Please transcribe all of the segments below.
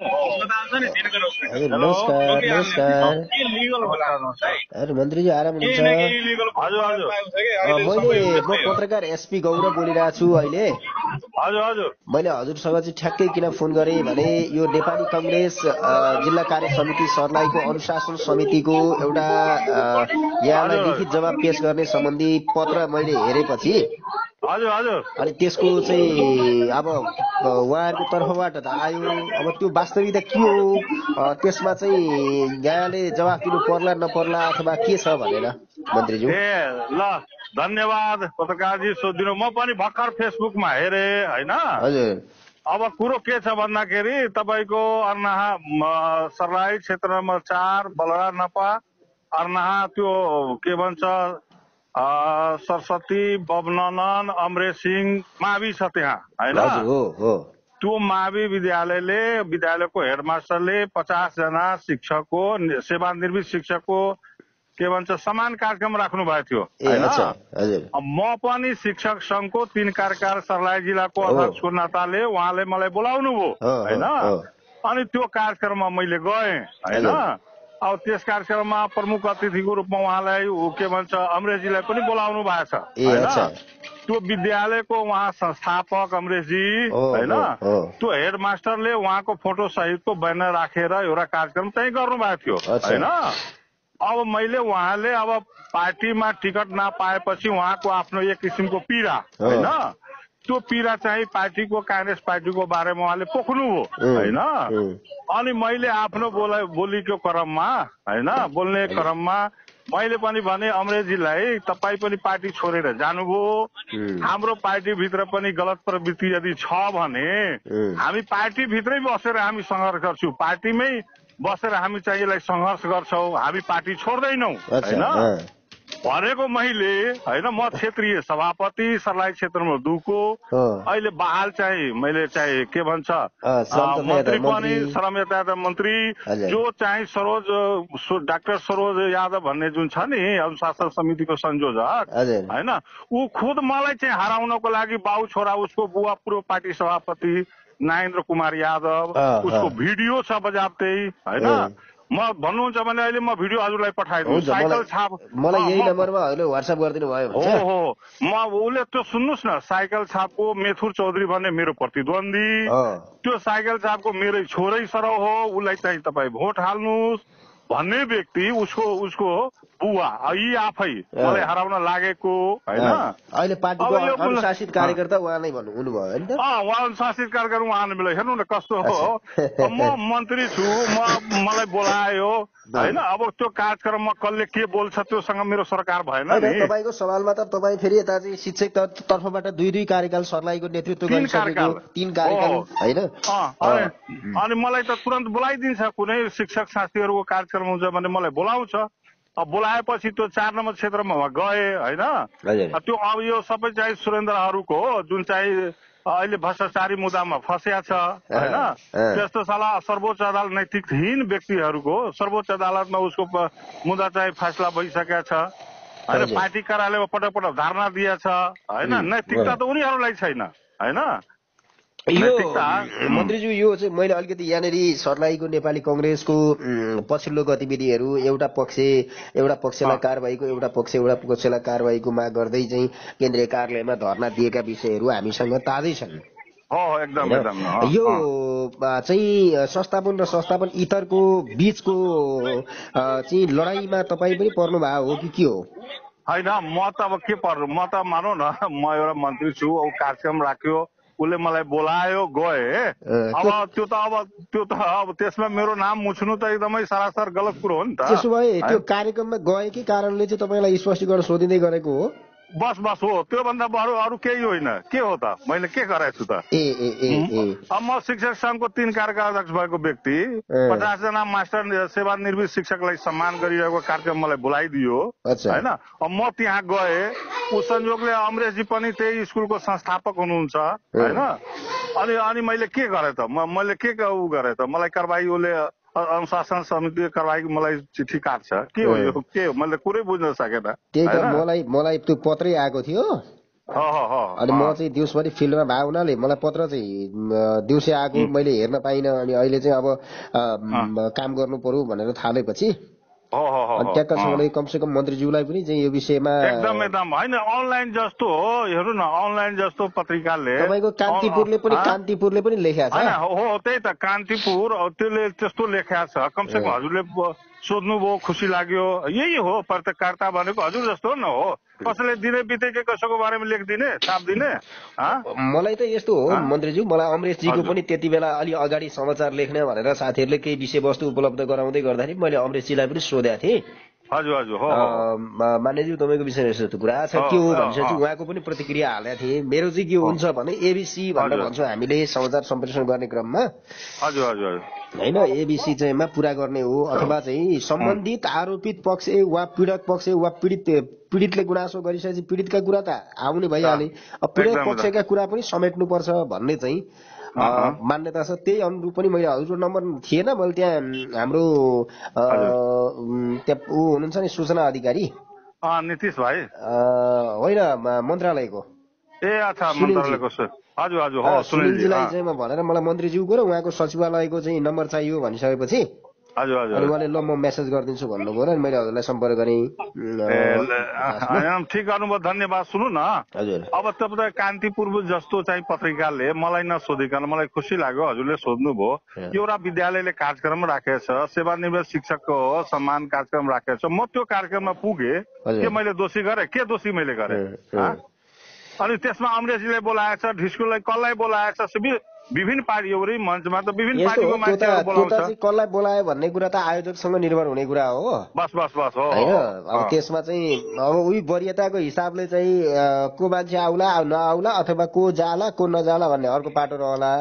हजुर नमस्कार नमस्कार। हजुर मन्त्रीजी आराम हुनुहुन्छ? म पत्रकार एसपी गौरव बोलिरहेको छु अहिले। मैले हजुरसँग चाहिँ ठ्याक्कै किन फोन गरेँ भने यो नेपाली कांग्रेस जिल्ला कार्य समिति सर्लाहीको अनुशासन समितिको एउटा यहाँलाई लिखित जवाब पेश गर्ने सम्बन्धी पत्र मैले हेरेपछि अनि त्यसको चाहिँ अब उहाँहरूको तर्फबाट त आयो, अब त्यो वास्तविकता के हो, त्यसमा चाहिँ न्यायालय जवाफ दिनु पर्ला नपर्ला अथवा के छ भनेर मन्त्रीज्यू। ल धन्यवाद पत्रकारजी सोधिदिनु। म पनि भर्खर फेसबुकमा हेरे हैन। हजुर अब कुरो के छ भन्दाखेरि तपाईको अर्नाहा सर्लाही क्षेत्र नम्बर 4 बलरा नपा अर्नाहा त्यो के भन्छ सरस्वती बबनन अमरेश सिंह मावि छ त्यहाँ हैन। त्यो मावि विद्यालयको हेडमास्टरले 50 जना शिक्षकको सेवानिवृत्त शिक्षकको के भन्छ समान कार्यक्रम राख्नु भएको थियो हैन। म पनि शिक्षक संघको 3 कार्यकार सर्लाही जिल्लाको अध्यक्षको नाताले उहाँले मलाई बोलाउनु भयो हैन। अनि त्यो कार्यक्रममा मैले गएँ हैन। अब त्यस कार्यक्रममा प्रमुख अतिथिको रूपमा उहाँलाई के भन्छ अमरेशजीलाई पनि बोलाउनु भएको छ हैन। त्यो विद्यालयको उहाँ संस्थापक अमरेशजी हैन। त्यो हेडमास्टरले उहाँको फोटो सहितको ब्यानर राखेर एउटा कार्यक्रम चाहिँ गर्नु भएको थियो हैन। अब मैले उहाँले अब पार्टीमा टिकट नपाएपछि उहाँको आफ्नो एक किसिमको पीडा हैन, त्यो पीडा चाहिँ पार्टीको कांग्रेस पार्टीको बारेमा उहाँले पोख्नु हो हैन। अनि मैले आफ्नो बोलीको क्रममा हैन बोल्ने क्रममा मैले पनि भने अमरेशजीलाई तपाईँ पनि पार्टी छोडेर जानुभयो, हाम्रो पार्टी भित्र पनि गलत प्रवृत्ति यदि छ भने हामी पार्टी भित्रै बसेर हामी संघर्ष गर्छौँ, पार्टीमै बसेर हामी चाहिँ यसलाई संघर्ष गर्छौँ, हामी पार्टी छोड्दैनौँ हैन भनेको मैले हैन। म क्षेत्रीय सभापति सर्लाही क्षेत्र नम्बर 2 को अहिले बहाल चाहिँ मैले चाहिँ के भन्छ मन्त्री पनि श्रम यातायात मन्त्री जो चाहिँ डाक्टर सरोज यादव भन्ने जुन छ नि अनुशासन समितिको संयोजक हैन, ऊ खुद मलाई चाहिँ हराउनको लागि बाउ छोरा उसको बुवा पूर्व पार्टी सभापति नागेन्द्र कुमार यादव उसको भिडियो छ बजाप्दै हैन। म भन्नुहुन्छ भने अहिले म भिडियो हजुरलाई पठाइदिन्छु। साइकल छाप मलाई यही नम्बरमा हजुरले व्हाट्सएप गरिदिनु भयो भने हो म उसले त्यो सुन्नुस् न साइकल छापको मेथुर चौधरी भन्ने मेरो प्रतिद्वन्दी, त्यो साइकल छापको मेरै छोरै सरौ हो, उसलाई चाहिँ तपाईँ भोट हाल्नुहोस् भन्ने व्यक्ति उसको बुवा यी आफै मलाई हराउन लागेको हैन। अहिले पार्टीको अनुशासित कार्यकर्ता उहाँ नै हुनुभयो हैन त। उहाँ अनुशासित कार्यकर्ता उहाँ नै हेर्नु न कस्तो हो। म मन्त्री छु, मलाई बोलायो हैन। अब त्यो कार्यक्रममा कसले के बोल्छ त्योसँग मेरो सरकार भएन नि। तपाईको सवालमा त तपाईँ फेरि यता चाहिँ शिक्षक तर्फबाट 2 कार्यकाल सर्लाहीको नेतृत्व गरिसकेको 3 कार्यकाल हैन। अनि मलाई त तुरन्त बोलाइदिन्छ, कुनै शिक्षक साथीहरूको कार्यक्रम हुन्छ भने मलाई बोलाउँछ। अब बोलाएपछि त्यो 4 नम्बर क्षेत्रमा गए हैन। त्यो अब यो सबै चाहिँ सुरेन्द्रहरूको जुन चाहिँ अहिले भ्रष्टाचारी मुद्दामा फस्या छ हैन, त्यस्तो साला सर्वोच्च अदालत नैतिकहीन व्यक्तिहरूको सर्वोच्च अदालतमा उसको मुद्दा चाहिँ फैसला भइसकेको छ हैन। पार्टी कार्यालयमा पटक पटक धरना दिएछ हैन। नैतिकता त उनीहरूलाई छैन हैन। यो मन्त्रीज्यू यो चाहिँ मैले अलिकति यहाँनिर सर्लाहीको नेपाली कांग्रेसको पछिल्लो गतिविधिहरू एउटा पक्षलाई कारबाहीको एउटा पक्षलाई कारबाहीको माग गर्दै चाहिँ केन्द्रीय कार्यालयमा धरना दिएका विषयहरू हामीसँग ताजै छन्। एकदम यो चाहिँ संस्थापन र संस्थापन इतरको बीचको चाहिँ लडाईँमा तपाईँ पनि पर्नु भएको हो कि के हो? हैन म त अब के पर्नु, म त मानौ न म एउटा मन्त्री छु, अब कार्यक्रम राख्यो उसले मलाई बोलायो गए। अब त्यो त अब त्यसमा मेरो नाम मुछ्नु त एकदमै सरासर गलत कुरो हो नि त। त्यसो भए त्यो कार्यक्रममा गएकै कारणले चाहिँ तपाईँलाई स्पष्टीकरण सोधिँदै गरेको हो? बस हो, त्योभन्दा अरू केही होइन। के हो त मैले के गराएको छु त? अब म शिक्षक संघको 3 कार्यकाल अध्यक्ष भएको व्यक्ति 50 जना मास्टर सेवानिवृत्त शिक्षकलाई सम्मान गरिरहेको कार्यक्रम मलाई बोलाइदियो हैन। अब म त्यहाँ गए, उस संयोगले अमरेशजी पनि त्यही स्कुलको संस्थापक हुनुहुन्छ हैन। अनि मैले के गरे त? मैले के गरे त? मलाई कारबाही उसले अनुशासन समिति कारबाही मलाई चिठी काट्छ। के हो यो? के हो? मैले कुरै बुझ्न सकेन। त्यही त मलाई त्यो पत्रै आएको थियो अनि म चाहिँ दिउँसभरि फिल्डमा भएको हुनाले मलाई पत्र चाहिँ दिउँसै आएको मैले हेर्न पाइनँ। अनि अहिले चाहिँ अब काम गर्नु पर्यो भनेर थालेपछि ट्याक्कसँगले कमसेकम मन्त्रीज्यूलाई पनि चाहिँ यो विषयमा एकदम होइन अनलाइन जस्तो हो हेर्नु न अनलाइन जस्तो पत्रिकाले तपाईँको कान्तिपुरले पनि लेखेको छ हो त्यही त कान्तिपुर त्यसले त्यस्तो लेखेको छ कमसेकम हजुरले सोध्नुभयो खुसी लाग्यो यही हो पत्रकारिता भनेको हजुर जस्तो न हो कसैले दिने बितेकै कसैको बारेमा लेखिदिने छापिदिने मलाई त यस्तो हो मन्त्रीज्यू मलाई अमरेशजीको पनि त्यति बेला अलि अगाडि समाचार लेख्ने भनेर साथीहरूले केही विषयवस्तु उपलब्ध गराउँदै गर्दाखेरि मैले अमरेशजीलाई पनि सोधेको थिएँ हजुर हजुर मान्यज्यू तपाईँको विषयमा यस्तो कुरा छ के हो भनेपछि चाहिँ उहाँको पनि प्रतिक्रिया हालेको थिएँ। मेरो चाहिँ के हुन्छ भने एबिसी भनेर भन्छौँ हामीले समाचार सम्प्रेषण गर्ने क्रममा हजुर हजुर होइन एबिसी चाहिँमा पुरा गर्ने हो अथवा चाहिँ सम्बन्धित आरोपित पक्ष वा पीडक पक्ष वा पीडितले गुनासो गरिसकेपछि पीडितका कुरा त आउने भइहाले पीडक पक्षका कुरा पनि समेट्नुपर्छ भन्ने चाहिँ मान्यता छ। त्यही अनुरूप पनि मैले हजुरको नम्बर थिएन मैले त्यहाँ हाम्रो त्यहाँ ऊ हुनुहुन्छ नि सूचना अधिकारी नीतिश भाइ होइन मन्त्रालयको ए अच्छा मन्त्रालयको हजुर हजुर सुनिलजीलाई चाहिँ भनेर मलाई मन्त्रीज्यूको र उहाँको सचिवालयको चाहिँ नम्बर चाहियो भनिसकेपछि हजुर हजुर अनि उहाँले ल म मेसेज गरिदिन्छु भन्नुभयो र मैले हजुरलाई सम्पर्क गरेँ। ठिक गर्नुभयो धन्यवाद। सुन्नु न हजुर अब तपाईँ कान्तिपुर जस्तो चाहिँ पत्रिकाले मलाई नसोधिकन मलाई खुसी लाग्यो हजुरले सोध्नुभयो एउटा विद्यालयले कार्यक्रम राखेको छ सेवानिवृत्त शिक्षकको सम्मान कार्यक्रम राखेको छ म त्यो कार्यक्रममा पुगेँ के मैले दोषी गरेँ के दोषी मैले गरेँ अनि त्यसमा अमरेशजीलाई बोलाएको छ ढिस्कुलाई कसलाई बोलाएको छ विभिन्न पार्टी एउटै मञ्चमा त विभिन्न पार्टीको मान्छेहरू बोलाउँछ कसलाई बोलायो भन्ने कुरा त आयोजकसँग निर्भर हुने कुरा हो बस हो होइन अब त्यसमा चाहिँ अब उही वरियताको हिसाबले चाहिँ को मान्छे आउला नआउला अथवा को जाला को नजाला भन्ने अर्को पाटो रहला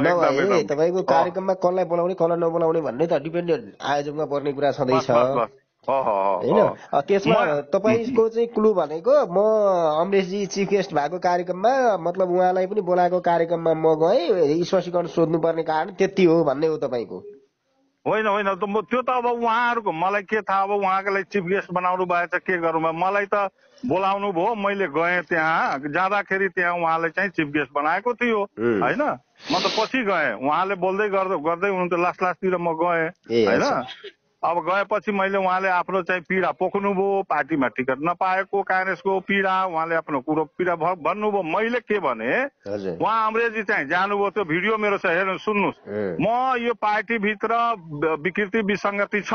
नभए तपाईँको कार्यक्रममा कसलाई बोलाउने कसलाई नबोलाउने भन्ने त डिपेन्डेन्ट आयोजकमा पर्ने कुरा छँदैछ होइन। त्यसमा तपाईँको चाहिँ क्लु भनेको म अमरेशजी चिफ गेस्ट भएको कार्यक्रममा मतलब उहाँलाई पनि बोलाएको कार्यक्रममा म गएँ स्पष्टीकरण सोध्नुपर्ने कारण त्यति हो भन्ने हो तपाईँको होइन होइन त्यो त अब उहाँहरूको मलाई के थाहा अब उहाँको लागि चिफ गेस्ट बनाउनु भएछ के गरौँ मलाई त बोलाउनु भयो मैले गएँ त्यहाँ जाँदाखेरि त्यहाँ उहाँले चाहिँ चिफ गेस्ट बनाएको थियो होइन म त पछि गएँ उहाँले बोल्दै गर्दै हुनुहुन्थ्यो लास्टतिर म गएँ होइन अब गएपछि मैले उहाँले आफ्नो चाहिँ पीडा पोख्नुभयो पार्टीमा टिकट नपाएको काङ्ग्रेसको पीडा उहाँले आफ्नो कुरो पीडा भन्नुभयो मैले के भने उहाँ अमरेशजी चाहिँ जानुभयो त्यो भिडियो मेरो छ हेर्नु सुन्नुहोस् म यो पार्टीभित्र विकृति विसङ्गति छ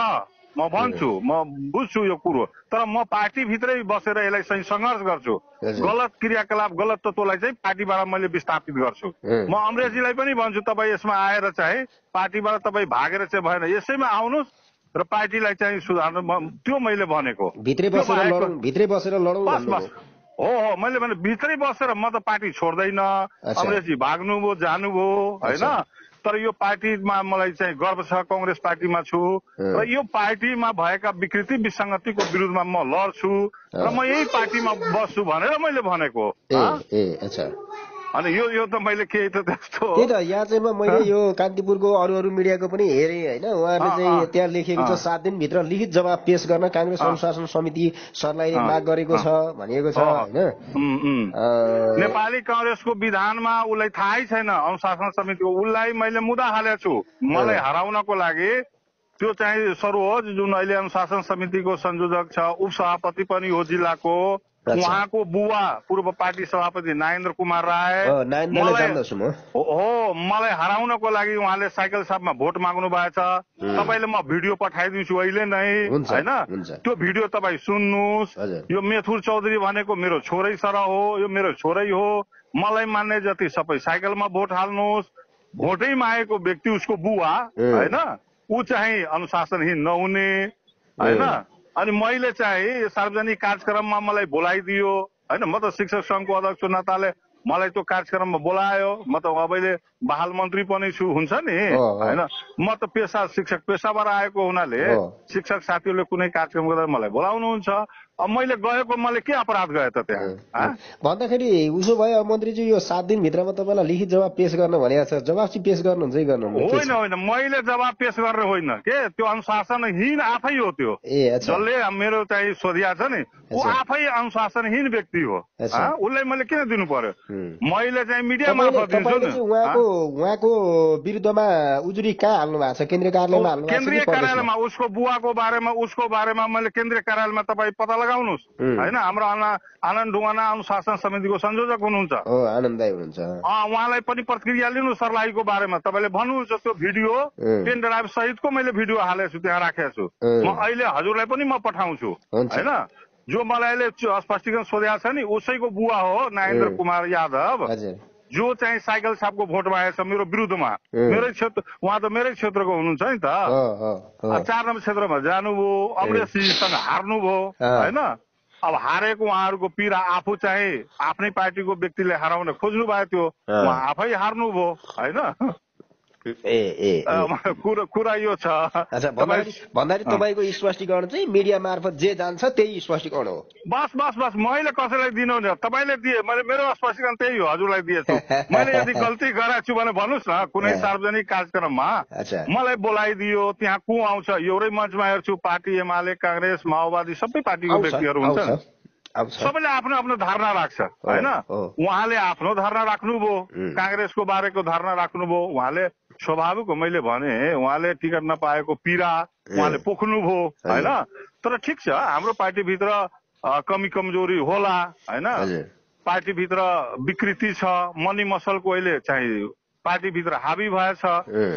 म भन्छु म बुझ्छु यो कुरो तर म पार्टीभित्रै बसेर यसलाई चाहिँ सङ्घर्ष गर्छु गलत क्रियाकलाप गलत तत्त्वलाई चाहिँ पार्टीबाट मैले विस्थापित गर्छु म अमरेशजीलाई पनि भन्छु तपाईँ यसमा आएर चाहिँ पार्टीबाट तपाईँ भागेर चाहिँ भएन यसैमा आउनुहोस् र पार्टीलाई चाहिँ सुधार्नु त्यो मैले भनेको भित्रै बसेर लडौँ बस हो मैले भने भित्रै बसेर म त पार्टी छोड्दैन अमरेशजी भाग्नुभयो जानुभयो होइन तर यो पार्टीमा मलाई चाहिँ गर्व छ कांग्रेस पार्टीमा छु र यो पार्टीमा भएका विकृति विसङ्गतिको विरुद्धमा म लड्छु र म यही पार्टीमा बस्छु भनेर मैले भनेको अनि यो त मैले केही त त्यस्तो त्यही त यहाँ चाहिँ मैले यो कान्तिपुरको अरू मिडियाको पनि हेरेँ होइन उहाँले चाहिँ त्यहाँ लेखेको छ 7 दिनभित्र लिखित जवाब पेश गर्न कांग्रेस अनुशासन समिति सरलाई माग गरेको छ भनिएको छ होइन। नेपाली कांग्रेसको विधानमा उसलाई थाहै छैन अनुशासन समितिको उसलाई मैले मुद्दा हालेको छु मलाई हराउनको लागि त्यो चाहिँ सरोज जुन अहिले अनुशासन समितिको संयोजक छ उपसभापति पनि हो जिल्लाको उहाँको बुवा पूर्व पार्टी सभापति नागेन्द्र कुमार राय मलाई हराउनको लागि उहाँले साइकल सापमा भोट माग्नु भएछ तपाईँले म भिडियो पठाइदिन्छु अहिले नै होइन त्यो भिडियो तपाईँ सुन्नुहोस् यो मेथुर चौधरी भनेको मेरो छोरै सर हो यो मेरो छोरै हो मलाई मान्ने जति सबै साइकलमा भोट हाल्नुहोस् भोटै मागेको व्यक्ति उसको बुवा होइन ऊ चाहिँ अनुशासनहीन नहुने होइन अनि मैले चाहिँ सार्वजनिक कार्यक्रममा मलाई बोलाइदियो होइन म त शिक्षक संघको अध्यक्ष नाताले मलाई त्यो कार्यक्रममा बोलायो म त अहिले बहाल मन्त्री पनि छु हुन्छ नि होइन म त शिक्षक पेसाबाट आएको हुनाले शिक्षक साथीहरूले कुनै कार्यक्रम गर्दा मलाई बोलाउनुहुन्छ अब मैले गएको मैले के अपराध गए त त्यहाँ भन्दाखेरि उसो भयो मन्त्रीजी यो 7 दिनभित्रमा तपाईँलाई लिखित जवाब पेश गर्न भनेको छ जवाब चाहिँ पेश गर्नुहुन्छ कि गर्नुहुन्न होइन मैले जवाब पेश गरेर होइन के त्यो अनुशासनहीन आफै हो त्यो जसले मेरो चाहिँ सोधिया छ नि ऊ आफै अनुशासनहीन व्यक्ति हो उसलाई मैले किन दिनु पर्यो मैले चाहिँ मिडिया मार्फत दिन्छु नि उहाँको विरुद्धमा उजुरी कहाँ हाल्नु भएको छ केन्द्रीय कार्यालयमा हाल्नु केन्द्रीय कार्यालयमा उसको बुवाको बारेमा मैले केन्द्रीय कार्यालयमा तपाईँ पत्ता लगाउनुहोस् होइन हाम्रो आनन्द ढुङ्गाना अनुशासन समितिको संयोजक हुनुहुन्छ आनन्द दाइ हुनुहुन्छ उहाँलाई पनि प्रतिक्रिया लिनु सर्लाहीको बारेमा तपाईँले भन्नुहुन्छ त्यो भिडियो पेन ड्राइभ सहितको मैले भिडियो हालेको छु त्यहाँ राखेको छु म अहिले हजुरलाई पनि म पठाउँछु होइन जो मलाई अहिले स्पष्टीकरण सोधेको छ नि उसैको बुवा हो नरेन्द्र कुमार यादव जो चाहिँ साइकल साहबको भोट मागेको छ मेरो विरुद्धमा मेरै क्षेत्र उहाँ त मेरै क्षेत्रको हुनुहुन्छ नि त 4 नम्बर क्षेत्रमा जानुभयो अमरेश सिंहसँग हार्नुभयो होइन अब हारेको उहाँहरूको पीडा आफू चाहिँ आफ्नै पार्टीको व्यक्तिले हराउन खोज्नु भयो त्यो उहाँ आफै हार्नुभयो होइन कुरा यो छ भन्दाखेरि तपाईँको स्पष्टीकरण चाहिँ मिडिया मार्फत जे जान्छ त्यही स्पष्टीकरण हो बस मैले कसैलाई दिनु नि तपाईँले दिए मैले मेरो स्पष्टीकरण त्यही हो हजुरलाई दिएछु मैले यदि गल्ती गरेको छु भने भन्नुहोस् न कुनै सार्वजनिक कार्यक्रममा मलाई बोलाइदियो त्यहाँ को आउँछ एउटै मञ्चमा हेर्छु पार्टी एमाले कांग्रेस माओवादी सबै पार्टीको व्यक्तिहरू हुन्छ सबैले आफ्नो आफ्नो धारणा राख्छ होइन उहाँले आफ्नो धारणा राख्नुभयो कांग्रेसको बारेको धारणा राख्नुभयो उहाँले स्वाभाविक हो मैले भने उहाँले टिकट नपाएको पीडा उहाँले पोख्नुभयो होइन तर ठिक छ हाम्रो पार्टीभित्र कमी कमजोरी होला होइन पार्टीभित्र विकृति छ मनी मसलको अहिले चाहिँ पार्टीभित्र हाबी भएछ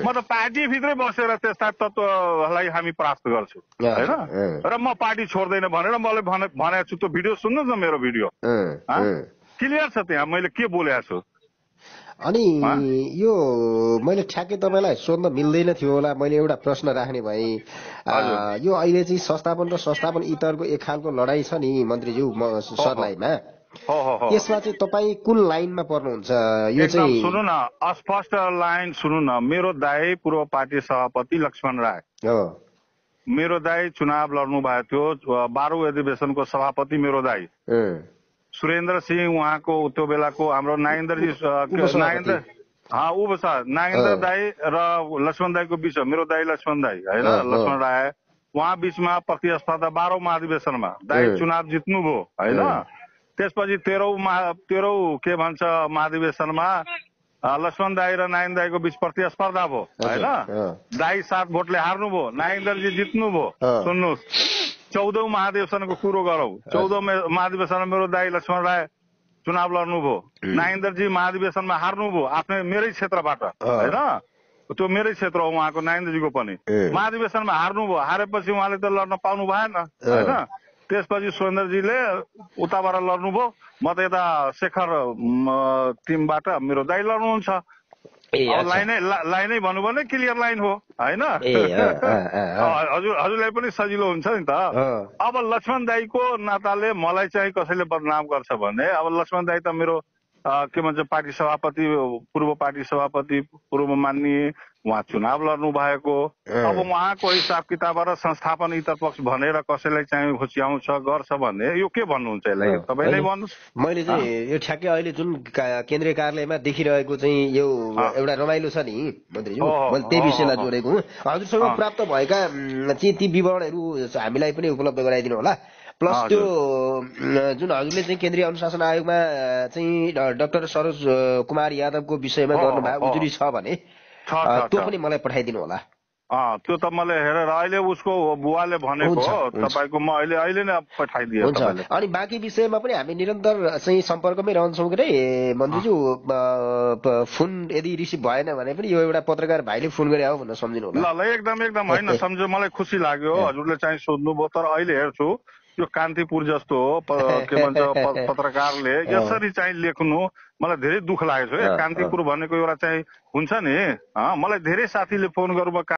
म त पार्टीभित्रै बसेर त्यस्ता तत्त्वलाई हामी परास्त गर्छु होइन र म पार्टी छोड्दैन भनेर मैले भनेको छु त्यो भिडियो सुन्नुहोस् न मेरो भिडियो क्लियर छ त्यहाँ मैले के बोलेको छु अनि यो मैले ठ्याक्कै तपाईँलाई सोध्न मिल्दैन थियो होला मैले एउटा प्रश्न राख्ने भए यो अहिले चाहिँ संस्थापन र संस्थापन इतरको एक खालको लडाई छ नि मन्त्रीज्यू सर्लाहीमा यसमा चाहिँ तपाईँ कुन लाइनमा पर्नुहुन्छ यो चाहिँ सुन्नु न अस्पष्ट लाइन सुन्नु न मेरो दाइ पूर्व पार्टी सभापति लक्ष्मण राय मेरो दाइ चुनाव लड्नु भएको थियो 12औं अधिवेशनको सभापति मेरो दाइ सुरेन्द्र सिंह उहाँको त्यो बेलाको हाम्रो नागेन्द्रजी नागेन्द्र दाई र लक्ष्मण दाईको बीच मेरो दाई लक्ष्मण दाई होइन लक्ष्मण राय उहाँ बीचमा प्रतिस्पर्धा 12औं महाधिवेशनमा दाई चुनाव जित्नुभयो होइन त्यसपछि 13औं के भन्छ महाधिवेशनमा लक्ष्मण दाई र नागेन्द्र दाईको बीच प्रतिस्पर्धा भयो होइन दाई 7 भोटले हार्नुभयो नागेन्द्रजी जित्नुभयो सुन्नुहोस् 14औं महाधिवेशनको कुरो गरौँ 14औं महाधिवेशनमा मेरो दाई लक्ष्मण राय चुनाव लड्नुभयो नागेन्द्रजी महाधिवेशनमा हार्नुभयो आफ्नै मेरै क्षेत्रबाट होइन त्यो मेरै क्षेत्र हो उहाँको नागेन्द्रजीको पनि महाधिवेशनमा हार्नुभयो हारेपछि उहाँले त लड्न पाउनु भएन होइन त्यसपछि सुरेन्द्रजीले उताबाट लड्नुभयो म त यता शेखर टिमबाट मेरो दाई लड्नुहुन्छ लाइनै भन्नु भने क्लियर लाइन हो होइन हजुरलाई पनि सजिलो हुन्छ नि त अब लक्ष्मण दाईको नाताले मलाई चाहिँ कसैले बदनाम गर्छ भने अब लक्ष्मण दाई त मेरो के भन्छ पार्टी सभापति पूर्व पार्टी सभापति पूर्व माननीय उहाँ चुनाव लड्नु भएको अब उहाँको हिसाब किताब र संस्थापन इतर पक्ष भनेर कसैलाई चाहिँ होच्याउँछ गर्छ भने यो के भन्नुहुन्छ यसलाई तपाईँ नै भन्नुहोस् मैले चाहिँ यो ठ्याक्कै अहिले जुन केन्द्रीय कार्यालयमा देखिरहेको चाहिँ यो एउटा रमाइलो छ नि मन्त्रीज्यू मैले त्यही विषयलाई जोडेको हुँ हजुरसँग प्राप्त भएका चाहिँ ती विवरणहरू हामीलाई पनि उपलब्ध गराइदिनु होला प्लस त्यो जुन हजुरले चाहिँ केन्द्रीय अनुशासन आयोगमा चाहिँ डाक्टर सरोज कुमार यादवको विषयमा गर्नुभएको उजुरी छ भने त्यो पनि मलाई पठाइदिनु होला त्यो त मैले हेरेर अहिले उसको बुवाले भनेको तपाईको म अहिले नै पठाइदिए हुन्छ अनि बाँकी विषयमा पनि हामी निरन्तर चाहिँ सम्पर्कमै रहन्छौँ के रे मन्त्रीज्यू फोन यदि रिसिभ भएन भने पनि यो एउटा पत्रकार भाइले फोन गरे हो भनेर सम्झिनु होला ल एकदम होइन सम्झ मलाई खुसी लाग्यो हजुरले चाहिँ सोध्नुभयो तर अहिले हेर्छु यो कान्तिपुर जस्तो के भन्छ पत्रकारले यसरी चाहिँ लेख्नु मलाई धेरै दुःख लागेको छ कान्तिपुर भनेको एउटा चाहिँ हुन्छ नि मलाई धेरै साथीले फोन गर्नु